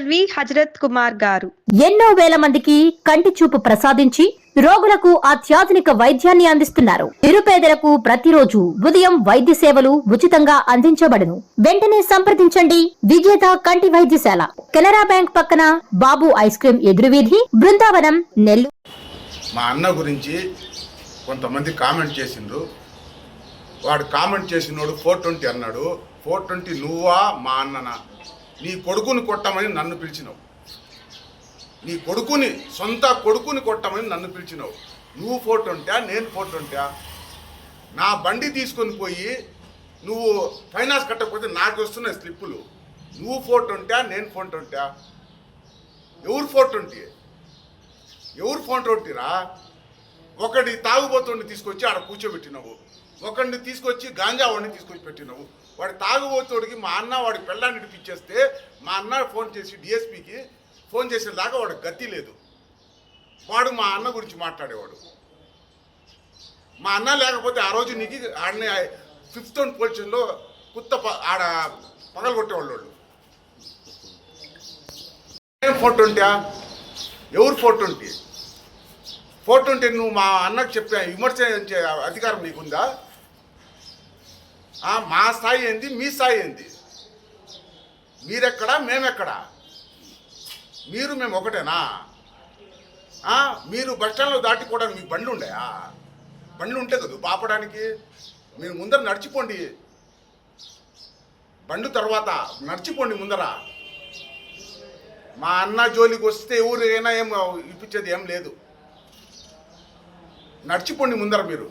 LV Hazrat Kumar గారు ఎన్నో వేల మందికి కంటి చూపు ప్రసాదించి రోగులకు అత్యాధునిక వైద్యాన్ని అందిస్తున్నారు. నిరుపేదలకు ప్రతిరోజు ఉదయం వైద్య సేవలు ఉచితంగా అందించబడును. వెంటనే సంప్రదించండి. విజేత కంటి వైద్యశాల, కెనరా బ్యాంక్ పక్కన, బాబు ఐస్ క్రీమ్ ఎదురువీధి, బృందావనం, నెల్లూరు. మా అన్న గురించి కొంతమంది కామెంట్ చేసిండ్రు. వాడు కామెంట్ చేసినోడు 420 అన్నాడు. 420 నువ్వా మా అన్ననా? నీ కొడుకుని కొట్టమని నన్ను పిలిచినావు. నీ కొడుకుని, సొంత కొడుకుని కొట్టమని నన్ను పిలిచినావు. నువ్వు 420, నేను 420. నా బండి తీసుకొని పోయి నువ్వు ఫైనాన్స్ కట్టకపోతే నాకు వస్తున్నాయి స్లిప్పులు. నువ్వు 420, నేను 420. ఎవరు 420? ఎవరు 420 రా? ఒకటి తాగుబోతుడిని తీసుకొచ్చి ఆడ కూర్చోబెట్టినావు, ఒకడిని తీసుకొచ్చి గాంజా వాడిని తీసుకొచ్చి పెట్టినావు. వాడి తాగుబోతుడికి మా అన్న వాడి పెళ్ళాన్ని ఇడిపించేస్తే మా అన్న ఫోన్ చేసి డిఎస్పీకి ఫోన్ చేసేదాకా వాడికి గతి లేదు. వాడు మా అన్న గురించి మాట్లాడేవాడు. మా అన్న లేకపోతే ఆ రోజు నీకు ఆడనే 5th టౌన్ పోలీస్ స్టేషన్లో ఆడ పగలగొట్టేవాళ్ళు వాళ్ళు. 420? ఎవరు 420? 420 నువ్వు మా అన్నకు చెప్పే విమర్శించే అధికారం నీకుందా? మా స్థాయి ఏంది, మీ స్థాయి ఏంది? మీరెక్కడా, మేమెక్కడా? మీరు మేము ఒకటేనా? మీరు బస్టాండ్లో దాటిపోవడానికి మీకు బండ్లు ఉండయా? బండ్లు ఉంటే కదా పాపడానికి. మీరు ముందర నడిచిపోండి, బండ్లు తర్వాత నడిచిపోండి ముందర. మా అన్న జోలికి వస్తే ఎవరైనా ఏం ఇప్పించేది ఏం లేదు. నడిచిపోండి ముందర మీరు.